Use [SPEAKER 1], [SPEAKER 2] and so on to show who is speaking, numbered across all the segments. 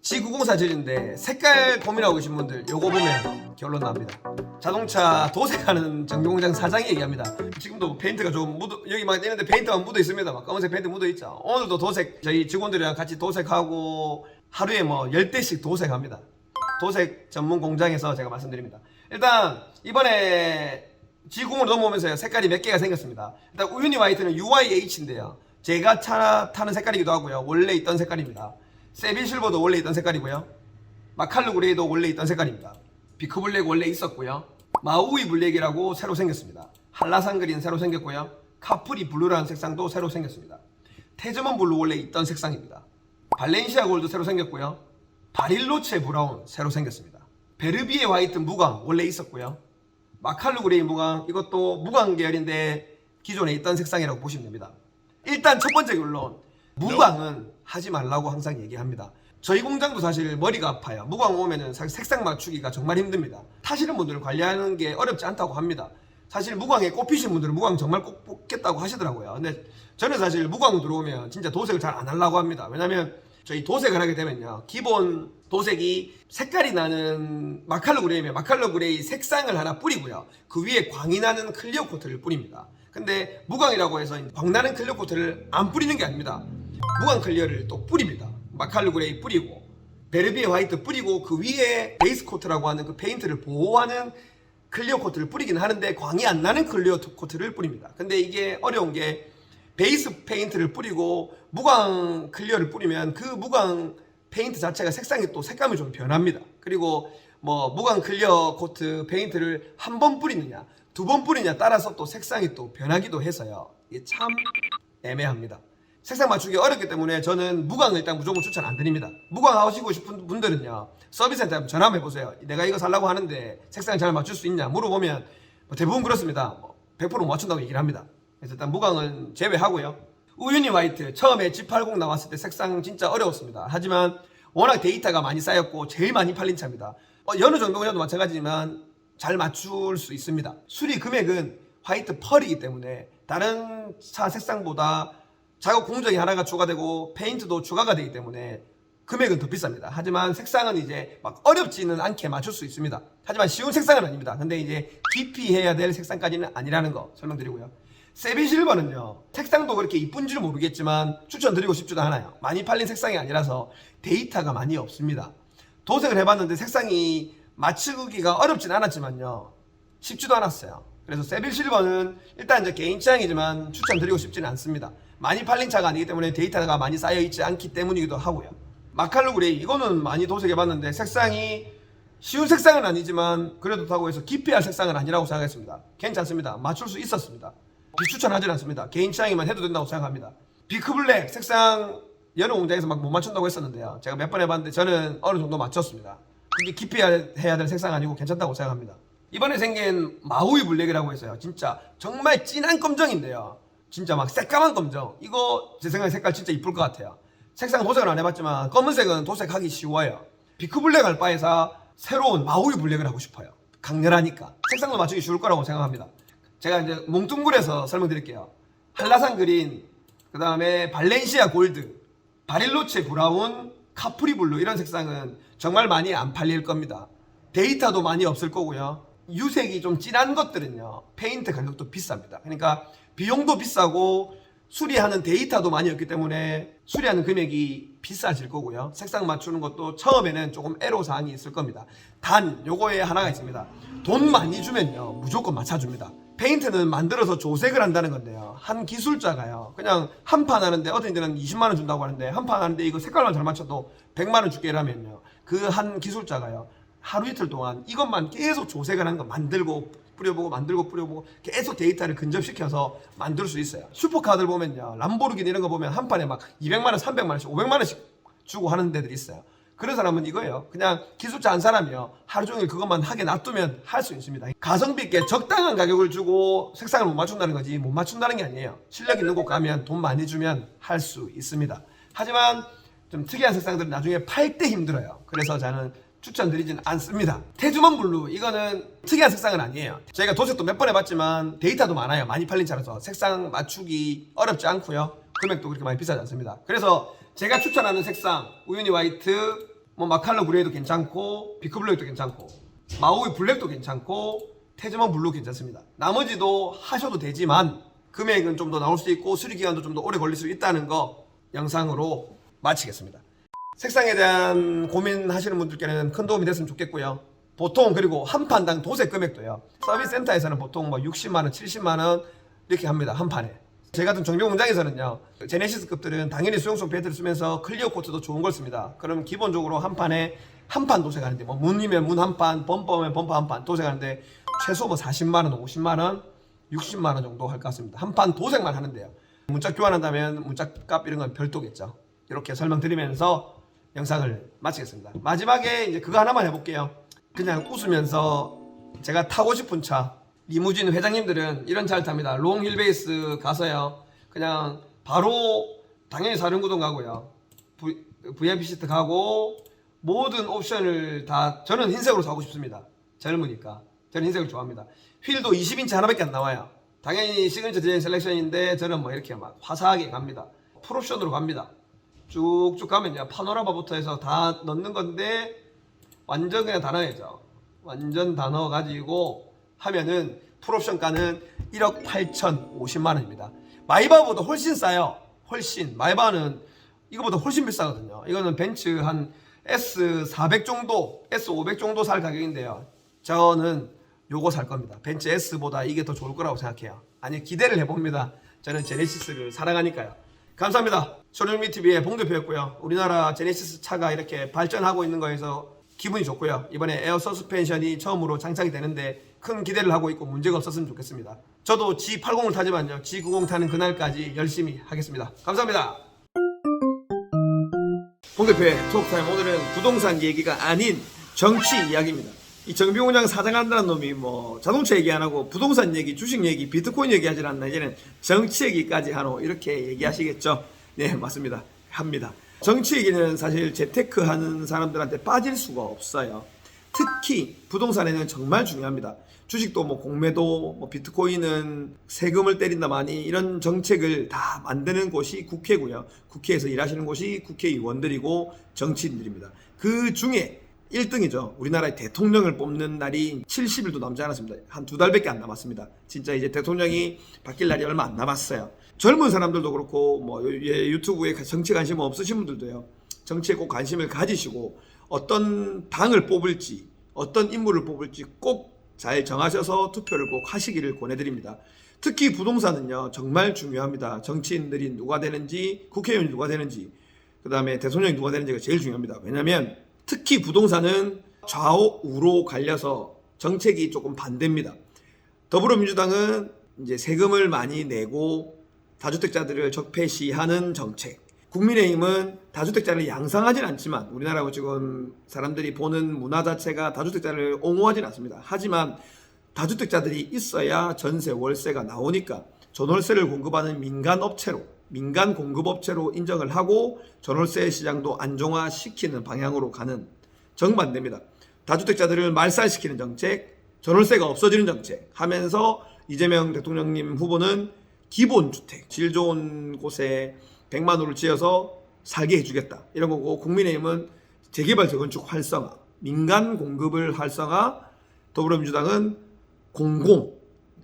[SPEAKER 1] G904 재질인데 색깔 고민하고 계신 분들 요거 보면 결론 납니다. 자동차 도색하는 정비공장 사장이 얘기합니다. 지금도 페인트가 좀 묻어, 여기 막 있는데 페인트가 묻어 있습니다. 막 검은색 페인트 묻어 있죠. 오늘도 도색, 저희 직원들이랑 같이 도색하고 하루에 뭐 10대씩 도색합니다. 도색 전문 공장에서 제가 말씀드립니다. 일단 이번에 G90으로 넘어오면서 색깔이 몇 개가 생겼습니다. 일단 우유니 화이트는 UYH인데요. 제가 타는 색깔이기도 하고요. 원래 있던 색깔입니다. 세빌 실버도 원래 있던 색깔이고요. 마칼루 그레이도 원래 있던 색깔입니다. 비크 블랙 원래 있었고요. 마우이 블랙이라고 새로 생겼습니다. 한라산 그린 새로 생겼고요. 카프리 블루라는 색상도 새로 생겼습니다. 테즈먼 블루 원래 있던 색상입니다. 발렌시아 골드 새로 생겼고요. 바릴로체 브라운 새로 생겼습니다. 베르비에 화이트 무광 원래 있었고요. 마칼루 그레이 무광, 이것도 무광 계열인데 기존에 있던 색상이라고 보시면 됩니다. 일단 첫 번째 결론, 무광은 하지 말라고 항상 얘기합니다. 저희 공장도 사실 머리가 아파요. 무광 오면은 사실 색상 맞추기가 정말 힘듭니다. 타시는 분들은 관리하는 게 어렵지 않다고 합니다. 사실 무광에 꼽히신 분들은 무광 정말 꼭 뽑겠다고 하시더라고요. 근데 저는 사실 무광 들어오면 진짜 도색을 잘 안 하려고 합니다. 왜냐면 저희 도색을 하게 되면요, 기본 도색이 색깔이 나는 마칼루 그레이면 마칼루 그레이 색상을 하나 뿌리고요, 그 위에 광이 나는 클리어 코트를 뿌립니다. 근데 무광이라고 해서 광나는 클리어 코트를 안 뿌리는 게 아닙니다. 무광 클리어를 또 뿌립니다. 마칼루 그레이 뿌리고 베르비에 화이트 뿌리고 그 위에 베이스 코트라고 하는 그 페인트를 보호하는 클리어 코트를 뿌리긴 하는데 광이 안 나는 클리어 코트를 뿌립니다. 근데 이게 어려운 게 베이스 페인트를 뿌리고 무광 클리어를 뿌리면 그 무광 페인트 자체가 색상이 또 색감이 좀 변합니다. 그리고 뭐 무광 클리어 코트 페인트를 한 번 뿌리느냐 두 번 뿌리느냐 따라서 또 색상이 또 변하기도 해서요, 이게 참 애매합니다. 색상 맞추기 어렵기 때문에 저는 무광을 일단 무조건 추천 안 드립니다. 무광 하시고 싶은 분들은요, 서비스센터에 한번 전화 한번 해보세요. 내가 이거 살라고 하는데 색상 잘 맞출 수 있냐 물어보면 뭐 대부분 그렇습니다. 100% 맞춘다고 얘기를 합니다. 그래서 일단 무광은 제외하고요. 우유니 화이트 처음에 G80 나왔을 때 색상 진짜 어려웠습니다. 하지만 워낙 데이터가 많이 쌓였고 제일 많이 팔린 차입니다. 여느 정도냐도 마찬가지지만 잘 맞출 수 있습니다. 수리 금액은 화이트 펄이기 때문에 다른 차 색상보다 작업 공정이 하나가 추가되고 페인트도 추가가 되기 때문에 금액은 더 비쌉니다. 하지만 색상은 이제 막 어렵지는 않게 맞출 수 있습니다. 하지만 쉬운 색상은 아닙니다. 근데 이제 깊이 해야 될 색상까지는 아니라는 거 설명드리고요. 세비 실버는요, 색상도 그렇게 이쁜지는 모르겠지만 추천드리고 싶지도 않아요. 많이 팔린 색상이 아니라서 데이터가 많이 없습니다. 도색을 해봤는데 색상이 맞추기가 어렵진 않았지만요, 쉽지도 않았어요. 그래서 세빌 실버는 일단 이제 개인 취향이지만 추천드리고 싶지는 않습니다. 많이 팔린 차가 아니기 때문에 데이터가 많이 쌓여있지 않기 때문이기도 하고요. 마칼루 그레이 이거는 많이 도색해봤는데 색상이 쉬운 색상은 아니지만 그래도 그렇다고 해서 깊이 할 색상은 아니라고 생각했습니다. 괜찮습니다. 맞출 수 있었습니다. 비추천하진 않습니다. 개인 취향이면 해도 된다고 생각합니다. 비크 블랙 색상 여러 공장에서 막 못 맞춘다고 했었는데요, 제가 몇 번 해봤는데 저는 어느 정도 맞췄습니다. 이게 깊이 해야 될 색상 아니고 괜찮다고 생각합니다. 이번에 생긴 마우이 블랙이라고 해서요, 진짜 정말 진한 검정인데요, 진짜 막 새까만 검정, 이거 제 생각에 색깔 진짜 이쁠 것 같아요. 색상 도색을 안 해봤지만 검은색은 도색하기 쉬워요. 비크 블랙 할 바에서 새로운 마우이 블랙을 하고 싶어요. 강렬하니까 색상도 맞추기 쉬울 거라고 생각합니다. 제가 이제 몽뚱그려서 설명드릴게요. 한라산 그린, 그 다음에 발렌시아 골드, 바릴로체 브라운, 카프리 블루, 이런 색상은 정말 많이 안 팔릴 겁니다. 데이터도 많이 없을 거고요. 유색이 좀 진한 것들은요, 페인트 가격도 비쌉니다. 그러니까 비용도 비싸고 수리하는 데이터도 많이 없기 때문에 수리하는 금액이 비싸질 거고요. 색상 맞추는 것도 처음에는 조금 애로사항이 있을 겁니다. 단 요거에 하나가 있습니다. 돈 많이 주면요, 무조건 맞춰줍니다. 페인트는 만들어서 조색을 한다는 건데요, 한 기술자가요, 그냥 한 판 하는데 어떤 데는 20만원 준다고 하는데 한 판 하는데 이거 색깔만 잘 맞춰도 100만원 줄게 이라면요, 그 한 기술자가요 하루 이틀 동안 이것만 계속 조색을 하는 거, 만들고 뿌려보고 만들고 뿌려보고 계속 데이터를 근접시켜서 만들 수 있어요. 슈퍼카들 보면요, 람보르기니 이런 거 보면 한 판에 막 200만원, 300만원씩, 500만원씩 주고 하는 데들이 있어요. 그런 사람은 이거예요, 그냥 기술자 한 사람이요, 하루 종일 그것만 하게 놔두면 할 수 있습니다. 가성비 있게 적당한 가격을 주고 색상을 못 맞춘다는 거지, 못 맞춘다는 게 아니에요. 실력 있는 곳 가면 돈 많이 주면 할 수 있습니다. 하지만 좀 특이한 색상들은 나중에 팔 때 힘들어요. 그래서 저는 추천드리진 않습니다. 테즈먼 블루, 이거는 특이한 색상은 아니에요. 저희가 도색도 몇 번 해봤지만 데이터도 많아요. 많이 팔린 차라서 색상 맞추기 어렵지 않고요, 금액도 그렇게 많이 비싸지 않습니다. 그래서 제가 추천하는 색상 우유니 화이트, 뭐 마칼라 그레이도 괜찮고 비크블랙도 괜찮고 마우이 블랙도 괜찮고 태즈먼 블루 괜찮습니다. 나머지도 하셔도 되지만 금액은 좀 더 나올 수 있고 수리기간도 좀 더 오래 걸릴 수 있다는 거 영상으로 마치겠습니다. 색상에 대한 고민하시는 분들께는 큰 도움이 됐으면 좋겠고요. 보통 그리고 한 판당 도색 금액도요. 서비스 센터에서는 보통 뭐 60만원, 70만원 이렇게 합니다. 한 판에. 제 같은 정비용 공장에서는요. 제네시스급들은 당연히 수용성 페인트를 쓰면서 클리어 코트도 좋은 걸 씁니다. 그럼 기본적으로 한 판에 한 판 도색하는데 뭐 문이면 문 한 판, 범퍼면 범퍼 한 판 도색하는데 최소 뭐 40만원, 50만원, 60만원 정도 할 것 같습니다. 한 판 도색만 하는데요. 문짝 교환한다면 문짝값 이런 건 별도겠죠. 이렇게 설명드리면서 영상을 마치겠습니다. 마지막에 이제 그거 하나만 해볼게요. 그냥 웃으면서 제가 타고 싶은 차, 리무진 회장님들은 이런 차를 탑니다. 롱 휠베이스 가서요. 그냥 바로 당연히 사륜구동 가고요. VIP 시트 가고 모든 옵션을 다 저는 흰색으로 사고 싶습니다. 젊으니까. 저는 흰색을 좋아합니다. 휠도 20인치 하나밖에 안 나와요. 당연히 시그니처 디자인 셀렉션인데 저는 뭐 이렇게 막 화사하게 갑니다. 풀옵션으로 갑니다. 쭉쭉 가면요. 파노라마부터 해서 다 넣는 건데 완전 그냥 다 넣어야죠. 완전 다 넣어가지고 하면은 풀옵션가는 1억 8,050만원입니다. 마이바보다 훨씬 싸요. 훨씬. 마이바는 이거보다 훨씬 비싸거든요. 이거는 벤츠 한 S400 정도, S500 정도 살 가격인데요. 저는 요거 살 겁니다. 벤츠 S보다 이게 더 좋을 거라고 생각해요. 아니 기대를 해봅니다. 저는 제네시스를 사랑하니까요. 감사합니다. 쇼룸미TV의 봉대표였고요. 우리나라 제네시스 차가 이렇게 발전하고 있는 거에서 기분이 좋고요. 이번에 에어 서스펜션이 처음으로 장착이 되는데 큰 기대를 하고 있고 문제가 없었으면 좋겠습니다. 저도 G80을 타지만요. G90 타는 그날까지 열심히 하겠습니다. 감사합니다. 봉대표의 톡타임, 오늘은 부동산 얘기가 아닌 정치 이야기입니다. 이 정비공장 사장한다는 놈이 뭐 자동차 얘기 안 하고 부동산 얘기, 주식 얘기, 비트코인 얘기 하질 않나. 이제는 정치 얘기까지 하노 이렇게 얘기하시겠죠. 네, 맞습니다. 합니다. 정치 얘기는 사실 재테크 하는 사람들한테 빠질 수가 없어요. 특히 부동산에는 정말 중요합니다. 주식도 뭐 공매도, 뭐 비트코인은 세금을 때린다 많이, 이런 정책을 다 만드는 곳이 국회고요. 국회에서 일하시는 곳이 국회의원들이고 정치인들입니다. 그 중에 1등이죠. 우리나라의 대통령을 뽑는 날이 70일도 남지 않았습니다. 한 2달밖에 안 남았습니다. 진짜 이제 대통령이 바뀔 날이 얼마 안 남았어요. 젊은 사람들도 그렇고 뭐 유튜브에 정치 관심 없으신 분들도요. 정치에 꼭 관심을 가지시고 어떤 당을 뽑을지, 어떤 인물을 뽑을지 꼭 잘 정하셔서 투표를 꼭 하시기를 권해드립니다. 특히 부동산은요 정말 중요합니다. 정치인들이 누가 되는지, 국회의원이 누가 되는지, 그 다음에 대통령이 누가 되는지가 제일 중요합니다. 왜냐하면 특히 부동산은 좌우 우로 갈려서 정책이 조금 반대입니다. 더불어민주당은 이제 세금을 많이 내고 다주택자들을 적폐시하는 정책, 국민의힘은 다주택자를 양성하진 않지만, 우리나라 지금 사람들이 보는 문화 자체가 다주택자를 옹호하진 않습니다. 하지만 다주택자들이 있어야 전세, 월세가 나오니까 전월세를 공급하는 민간 공급업체로 인정을 하고 전월세 시장도 안정화시키는 방향으로 가는 정반대입니다. 다주택자들을 말살시키는 정책, 전월세가 없어지는 정책 하면서 이재명 대통령님 후보는 기본주택, 질 좋은 곳에 100만 호를 지어서 살게 해주겠다 이런 거고, 국민의힘은 재개발 재건축 활성화, 민간 공급을 활성화, 더불어민주당은 공공,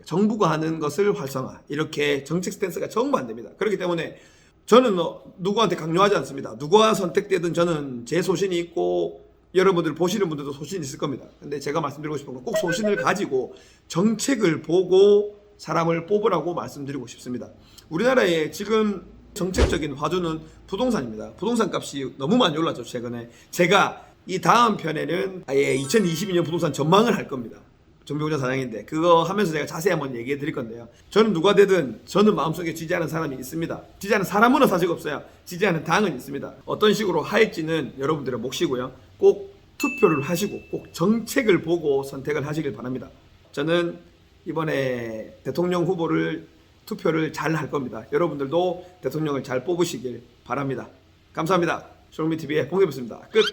[SPEAKER 1] 정부가 하는 것을 활성화, 이렇게 정책 스탠스가 정반대입니다. 그렇기 때문에 저는 누구한테 강요하지 않습니다. 누가 선택되든 저는 제 소신이 있고 여러분들 보시는 분들도 소신이 있을 겁니다. 근데 제가 말씀드리고 싶은 건 꼭 소신을 가지고 정책을 보고 사람을 뽑으라고 말씀드리고 싶습니다. 우리나라에 지금 정책적인 화두는 부동산입니다. 부동산 값이 너무 많이 올랐죠, 최근에. 제가 이 다음 편에는 아예 2022년 부동산 전망을 할 겁니다. 정비공장 사장인데 그거 하면서 제가 자세히 한번 얘기해 드릴 건데요. 저는 누가 되든 저는 마음속에 지지하는 사람이 있습니다. 지지하는 사람은 사실 없어요. 지지하는 당은 있습니다. 어떤 식으로 할지는 여러분들의 몫이고요. 꼭 투표를 하시고 꼭 정책을 보고 선택을 하시길 바랍니다. 저는 이번에 대통령 후보를 투표를 잘 할 겁니다. 여러분들도 대통령을 잘 뽑으시길 바랍니다. 감사합니다. 쇼미TV의 봉대표였습니다. 끝!